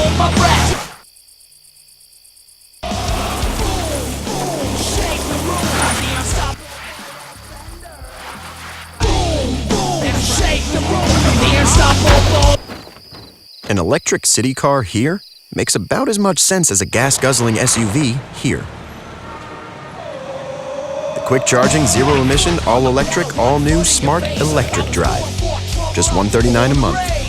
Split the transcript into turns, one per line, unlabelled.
hold my breath.
An electric city car here makes about as much sense as a gas-guzzling SUV here. The quick-charging, zero-emission, all-electric, all-new, smart electric drive. Just $139 a month.